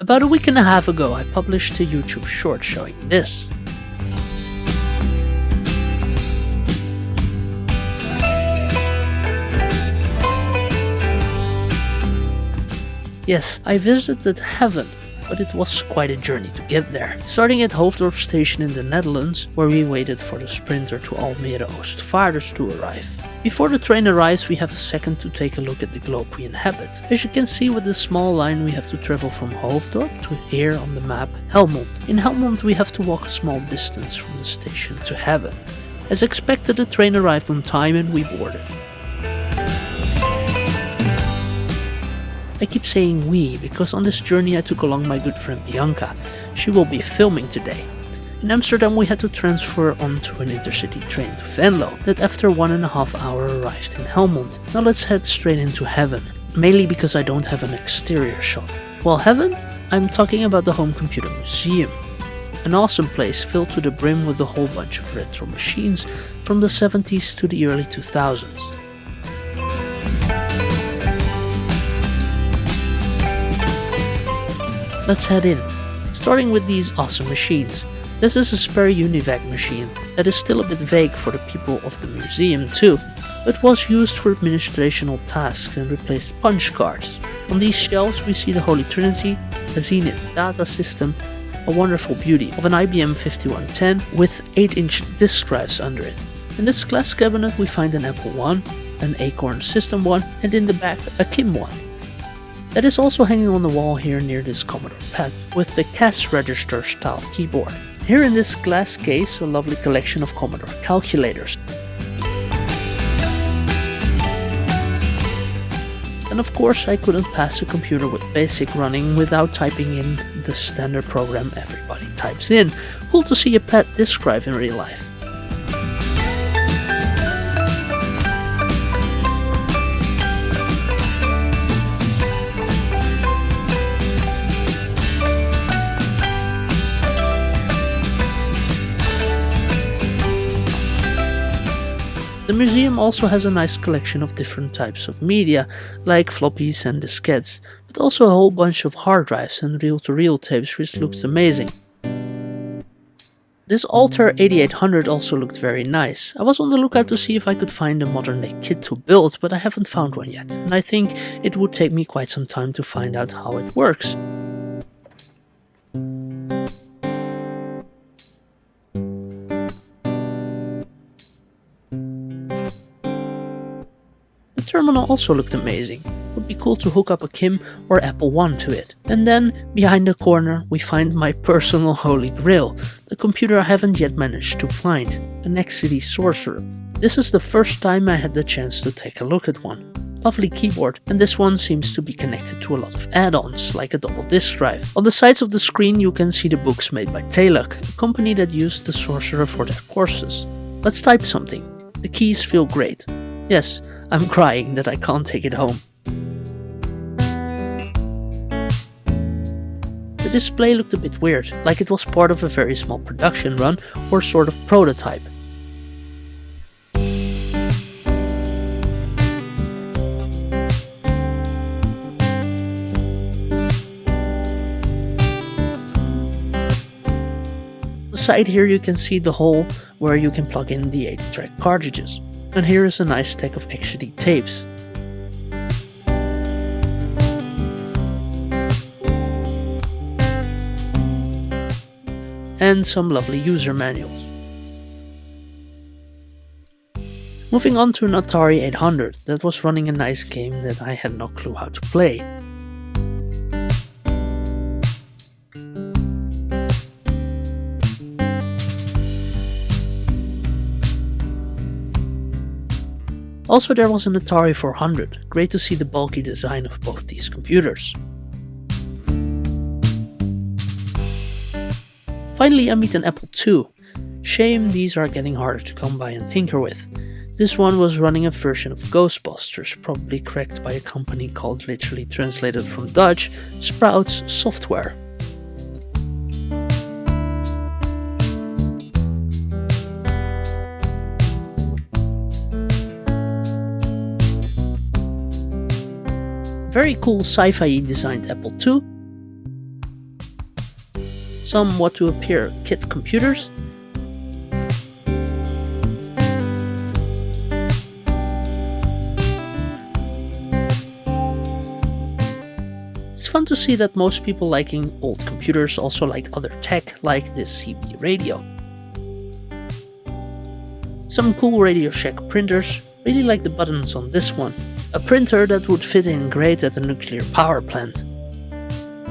About a week and a half ago I published a YouTube short showing this. Yes, I visited heaven, but it was quite a journey to get there. Starting at Hoofddorp station in the Netherlands, where we waited for the sprinter to Almere Oostvaarders to arrive. Before the train arrives, we have a second to take a look at the globe we inhabit. As you can see, with this small line we have to travel from Hoofddorp to here on the map, Helmond. In Helmond we have to walk a small distance from the station to heaven. As expected, the train arrived on time and we boarded. I keep saying we because on this journey I took along my good friend Bianca. She will be filming today. In Amsterdam we had to transfer onto an intercity train to Venlo that after 1.5 hours arrived in Helmond. Now let's head straight into heaven, mainly because I don't have an exterior shot. Well, heaven? I'm talking about the Home Computer Museum. An awesome place filled to the brim with a whole bunch of retro machines from the 70s to the early 2000s. Let's head in, starting with these awesome machines. This is a spare UNIVAC machine that is still a bit vague for the people of the museum too, but was used for administrational tasks and replaced punch cards. On these shelves we see the Holy Trinity, a Zenith data system, a wonderful beauty of an IBM 5110 with 8-inch disk drives under it. In this glass cabinet we find an Apple I, an Acorn System 1 and in the back a Kim 1. That is also hanging on the wall here near this Commodore PET with the cash register style keyboard. Here in this glass case a lovely collection of Commodore calculators. And of course I couldn't pass a computer with BASIC running without typing in the standard program everybody types in. Cool to see a PET disk drive in real life. The museum also has a nice collection of different types of media, like floppies and diskettes, but also a whole bunch of hard drives and reel-to-reel tapes which looked amazing. This Altair 8800 also looked very nice. I was on the lookout to see if I could find a modern day kit to build, but I haven't found one yet, and I think it would take me quite some time to find out how it works. The terminal also looked amazing. It would be cool to hook up a Kim or Apple I to it. And then, behind the corner, we find my personal holy grail, the computer I haven't yet managed to find, an Exidy Sorcerer. This is the first time I had the chance to take a look at one. Lovely keyboard, and this one seems to be connected to a lot of add-ons, like a double disk drive. On the sides of the screen you can see the books made by Teluk, a company that used the Sorcerer for their courses. Let's type something. The keys feel great. Yes, I'm crying that I can't take it home. The display looked a bit weird, like it was part of a very small production run or sort of prototype. On the side here you can see the hole where you can plug in the 8-track cartridges. And here is a nice stack of Exidy tapes. And some lovely user manuals. Moving on to an Atari 800 that was running a nice game that I had no clue how to play. Also there was an Atari 400, great to see the bulky design of both these computers. Finally I meet an Apple II. Shame these are getting harder to come by and tinker with. This one was running a version of Ghostbusters, probably cracked by a company called, literally translated from Dutch, Sprouts Software. Very cool sci-fi designed Apple II. Some what to appear kit computers. It's fun to see that most people liking old computers also like other tech, like this CB radio. Some cool Radio Shack printers, really like the buttons on this one. A printer that would fit in great at a nuclear power plant.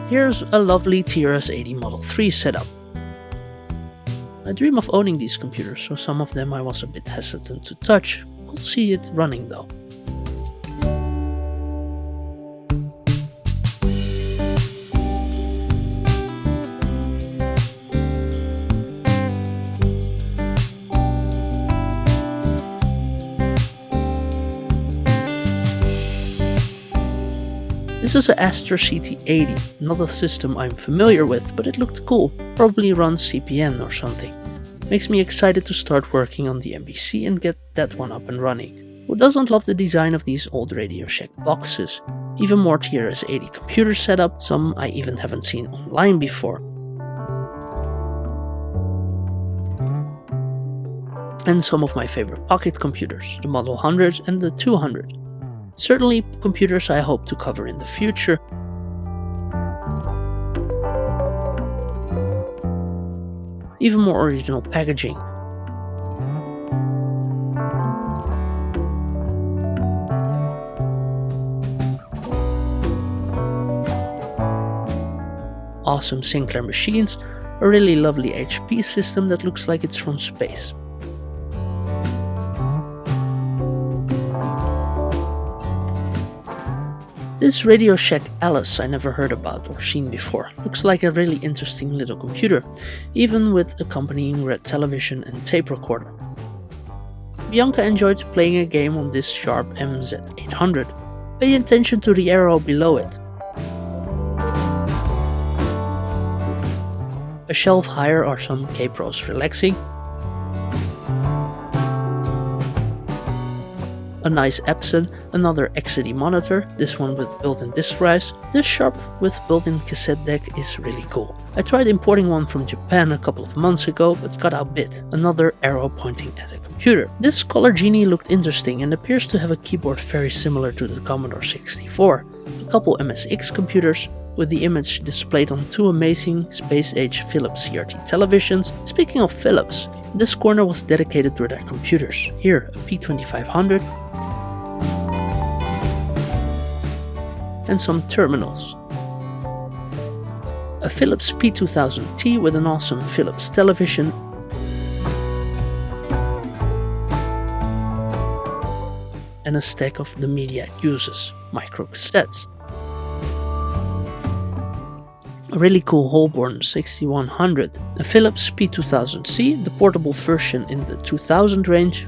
Here's a lovely TRS-80 Model III setup. I dream of owning these computers, so some of them I was a bit hesitant to touch. We'll see it running though. This is a Astor CT80, not a system I'm familiar with, but it looked cool. Probably runs CPN or something. Makes me excited to start working on the MBC and get that one up and running. Who doesn't love the design of these old Radio Shack boxes? Even more TRS-80 computer setup, some I even haven't seen online before. And some of my favorite pocket computers, the Model 100 and the 200. Certainly computers I hope to cover in the future. Even more original packaging. Awesome Sinclair machines, a really lovely HP system that looks like it's from space. This Radio Shack Alice I never heard about or seen before. Looks like a really interesting little computer, even with accompanying red television and tape recorder. Bianca enjoyed playing a game on this Sharp MZ800. Pay attention to the arrow below it. A shelf higher are some K-Pros relaxing. A nice Epson, another Exidy monitor, this one with built-in disk drives. This Sharp with built-in cassette deck is really cool. I tried importing one from Japan a couple of months ago, but got outbid. Another arrow pointing at a computer. This Color Genie looked interesting and appears to have a keyboard very similar to the Commodore 64. A couple MSX computers, with the image displayed on two amazing space-age Philips CRT televisions. Speaking of Philips, this corner was dedicated to their computers. Here, a P2500 and some terminals. A Philips P2000T with an awesome Philips television and a stack of the media it uses, micro cassettes. A really cool Holborn 6100, a Philips P2000C, the portable version in the 2000 range.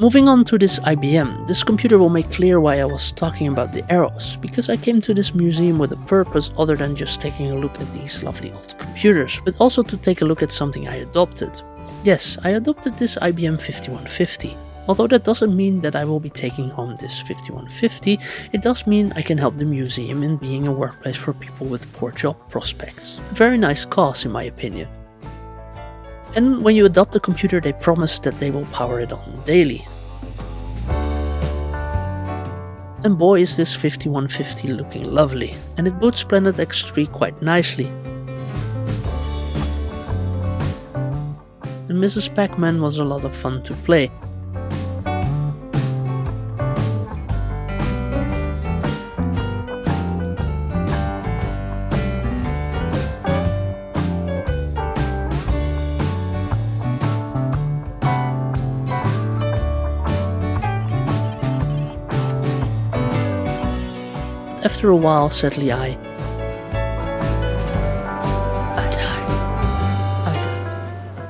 Moving on to this IBM, this computer will make clear why I was talking about the arrows, because I came to this museum with a purpose other than just taking a look at these lovely old computers, but also to take a look at something I adopted. Yes, I adopted this IBM 5150. Although that doesn't mean that I will be taking home this 5150, it does mean I can help the museum in being a workplace for people with poor job prospects. A very nice cause in my opinion. And when you adopt a computer, they promise that they will power it on daily. And boy is this 5150 looking lovely, and it boots Planet X3 quite nicely. And Mrs. Pac-Man was a lot of fun to play. After a while, sadly, I died.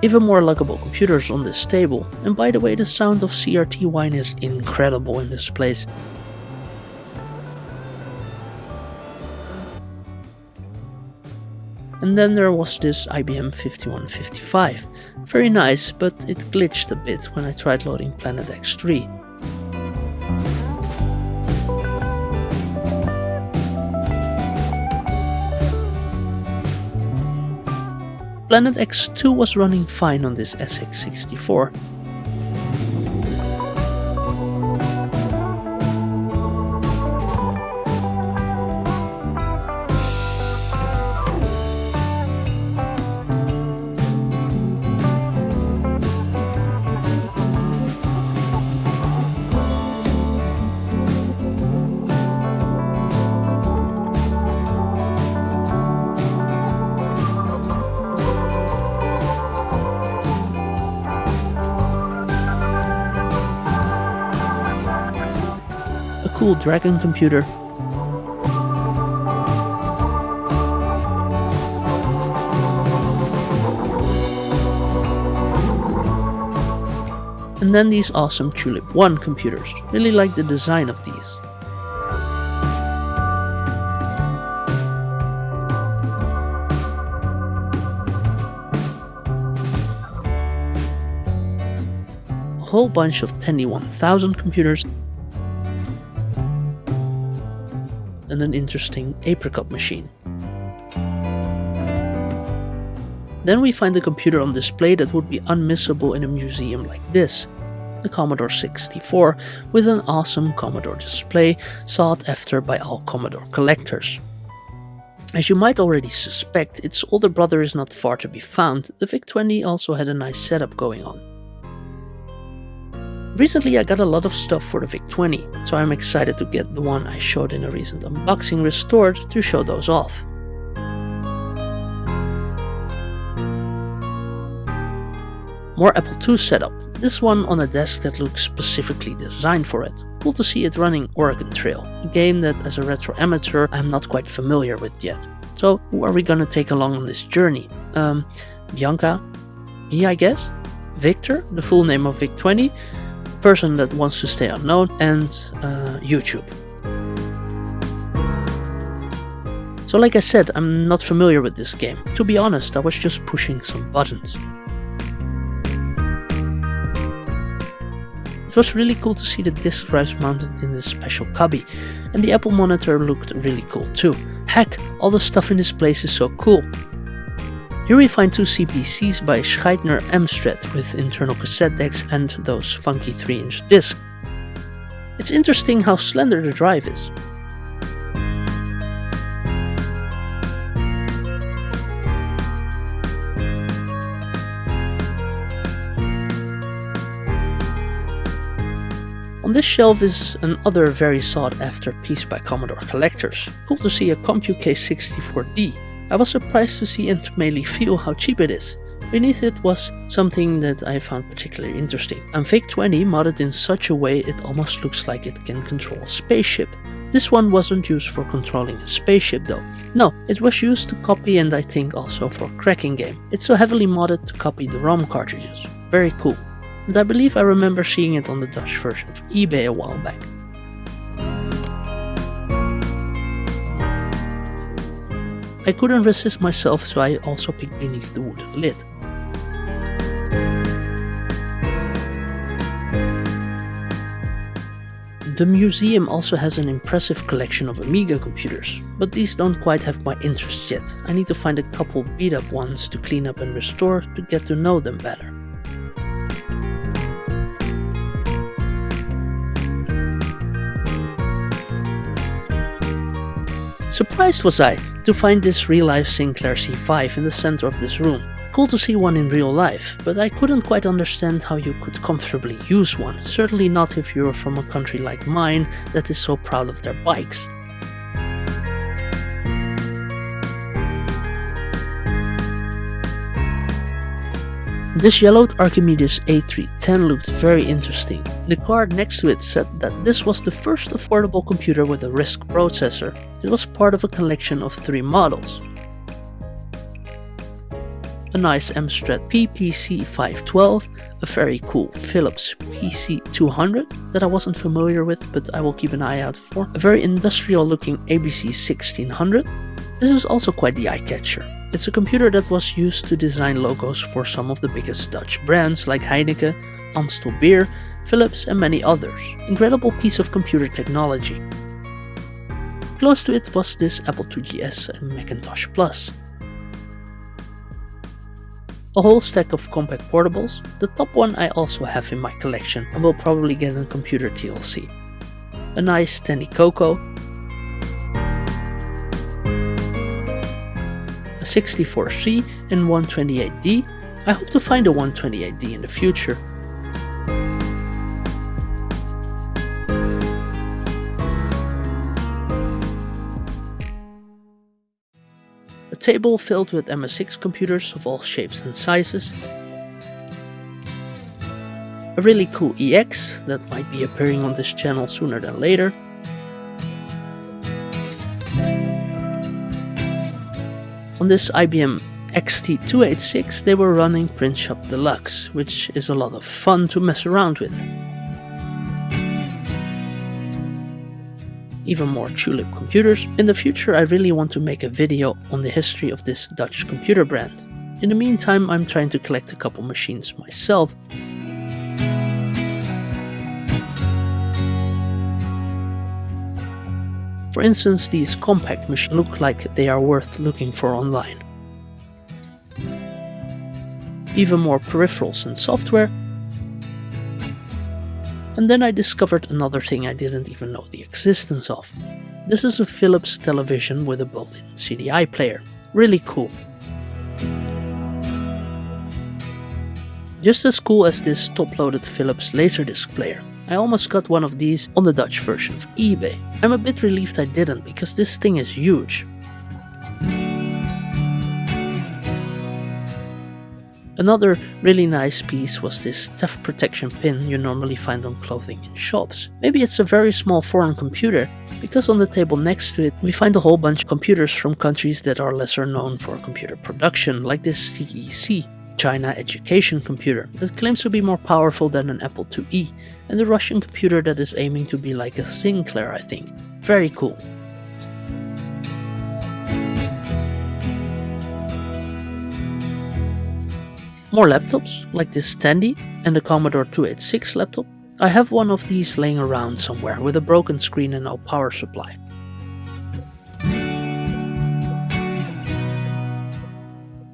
Even more luggable computers on this table, and by the way, the sound of CRT wine is incredible in this place. And then there was this IBM 5155. Very nice, but it glitched a bit when I tried loading Planet X3. Planet X2 was running fine on this SX64. Cool Dragon computer. And then these awesome Tulip 1 computers. Really like the design of these. A whole bunch of Tandy 1000 computers. And an interesting apricot machine. Then we find a computer on display that would be unmissable in a museum like this, the Commodore 64, with an awesome Commodore display sought after by all Commodore collectors. As you might already suspect, its older brother is not far to be found. The VIC-20 also had a nice setup going on. Recently I got a lot of stuff for the VIC-20, so I'm excited to get the one I showed in a recent unboxing restored to show those off. More Apple II setup, this one on a desk that looks specifically designed for it. Cool to see it running Oregon Trail, a game that as a retro amateur I'm not quite familiar with yet. So who are we gonna take along on this journey? Bianca, me I guess? Victor, the full name of VIC-20, person that wants to stay unknown, and YouTube. So like I said, I'm not familiar with this game. To be honest, I was just pushing some buttons. It was really cool to see the disk drives mounted in this special cubby, and the Apple monitor looked really cool too. Heck, all the stuff in this place is so cool. Here we find two CPCs by Scheidner Amstrad with internal cassette decks and those funky 3-inch discs. It's interesting how slender the drive is. On this shelf is another very sought after piece by Commodore collectors. Cool to see a CompuK64D. I was surprised to see and mainly feel how cheap it is. Beneath it was something that I found particularly interesting. A VIC-20 modded in such a way it almost looks like it can control a spaceship. This one wasn't used for controlling a spaceship though. No, it was used to copy and I think also for a cracking game. It's so heavily modded to copy the ROM cartridges. Very cool. And I believe I remember seeing it on the Dutch version of eBay a while back. I couldn't resist myself, so I also peeked beneath the wooden lid. The museum also has an impressive collection of Amiga computers, but these don't quite have my interest yet. I need to find a couple beat up ones to clean up and restore to get to know them better. Surprised was I to find this real-life Sinclair C5 in the center of this room. Cool to see one in real life, but I couldn't quite understand how you could comfortably use one, certainly not if you're from a country like mine that is so proud of their bikes. This yellowed Archimedes A310 looked very interesting. The card next to it said that this was the first affordable computer with a RISC processor. It was part of a collection of 3 models. A nice Amstrad PPC512, a very cool Philips PC200 that I wasn't familiar with but I will keep an eye out for, a very industrial looking ABC1600. This is also quite the eye-catcher. It's a computer that was used to design logos for some of the biggest Dutch brands like Heineken, Amstel Beer, Philips and many others. Incredible piece of computer technology. Close to it was this Apple IIGS and Macintosh Plus. A whole stack of compact portables. The top one I also have in my collection and will probably get in computer TLC. A nice Tandy Coco. A 64C and 128D. I hope to find a 128D in the future. A table filled with MSX computers of all shapes and sizes. A really cool EX that might be appearing on this channel sooner than later. On this IBM XT286 they were running Print Shop Deluxe, which is a lot of fun to mess around with. Even more Tulip computers. In the future I really want to make a video on the history of this Dutch computer brand. In the meantime I'm trying to collect a couple machines myself. For instance, these compact machines look like they are worth looking for online. Even more peripherals and software. And then I discovered another thing I didn't even know the existence of. This is a Philips television with a built-in CDI player. Really cool. Just as cool as this top-loaded Philips Laserdisc player. I almost got one of these on the Dutch version of eBay. I'm a bit relieved I didn't, because this thing is huge. Another really nice piece was this theft protection pin you normally find on clothing in shops. Maybe it's a very small foreign computer, because on the table next to it we find a whole bunch of computers from countries that are lesser known for computer production, like this CEC. China education computer that claims to be more powerful than an Apple IIe, and a Russian computer that is aiming to be like a Sinclair, I think. Very cool. More laptops, like this Tandy and the Commodore 286 laptop. I have one of these laying around somewhere with a broken screen and no power supply.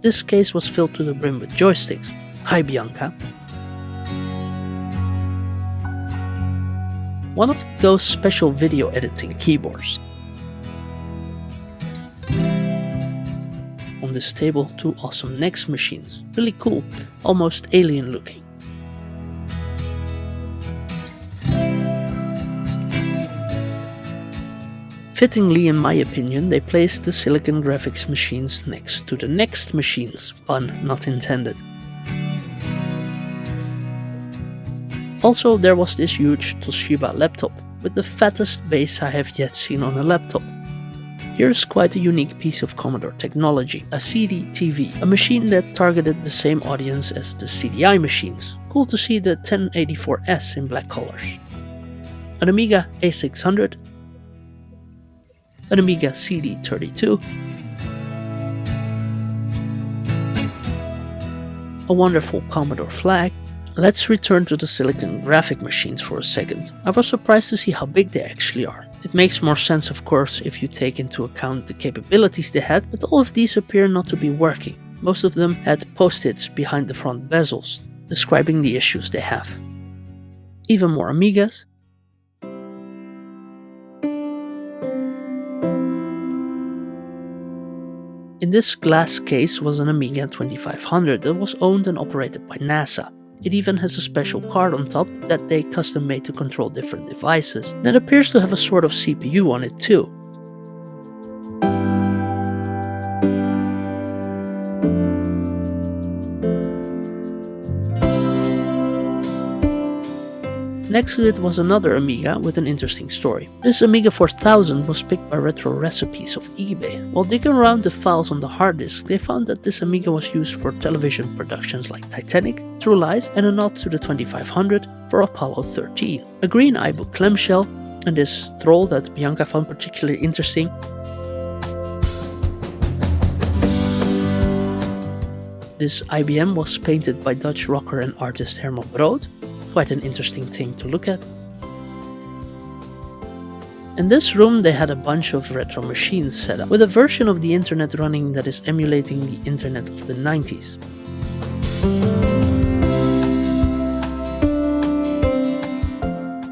This case was filled to the brim with joysticks. Hi Bianca. One of those special video editing keyboards. On this table, two awesome NEX machines. Really cool, almost alien looking. Fittingly, in my opinion, they placed the Silicon Graphics machines next to the next machines, pun not intended. Also, there was this huge Toshiba laptop, with the fattest base I have yet seen on a laptop. Here's quite a unique piece of Commodore technology, a CD TV, a machine that targeted the same audience as the CDI machines. Cool to see the 1084S in black colors. An Amiga A600, an Amiga CD32, a wonderful Commodore flag. Let's return to the Silicon graphic machines for a second. I was surprised to see how big they actually are. It makes more sense, of course, if you take into account the capabilities they had, but all of these appear not to be working. Most of them had post-its behind the front bezels, describing the issues they have. Even more Amigas. In this glass case was an Amiga 2500 that was owned and operated by NASA. It even has a special card on top that they custom made to control different devices, that appears to have a sort of CPU on it too. Next to it was another Amiga with an interesting story. This Amiga 4000 was picked by Retro Recipes of eBay. While digging around the files on the hard disk, they found that this Amiga was used for television productions like Titanic, True Lies, and a nod to the 2500 for Apollo 13. A green iBook clamshell, and this Thrall that Bianca found particularly interesting. This IBM was painted by Dutch rocker and artist Herman Brood. Quite an interesting thing to look at. In this room they had a bunch of retro machines set up, with a version of the internet running that is emulating the internet of the 90s.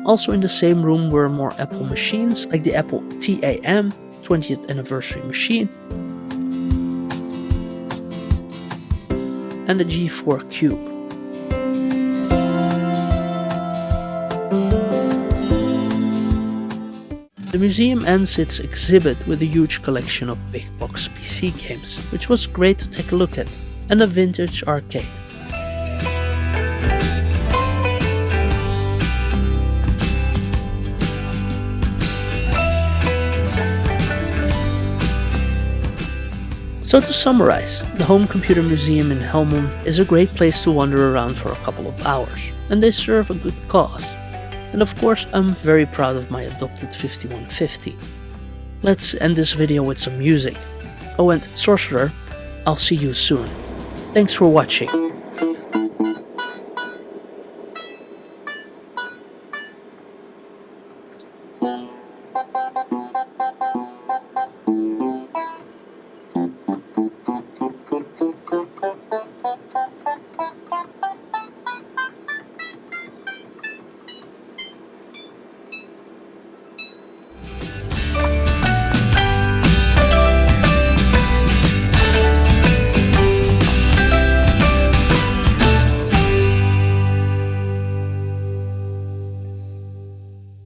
Also in the same room were more Apple machines, like the Apple TAM 20th anniversary machine and the G4 Cube. The museum ends its exhibit with a huge collection of big box PC games, which was great to take a look at, and a vintage arcade. So to summarize, the Home Computer Museum in Helmond is a great place to wander around for a couple of hours, and they serve a good cause. And of course, I'm very proud of my adopted 5150. Let's end this video with some music. Oh, and Sorcerer, I'll see you soon. Thanks for watching.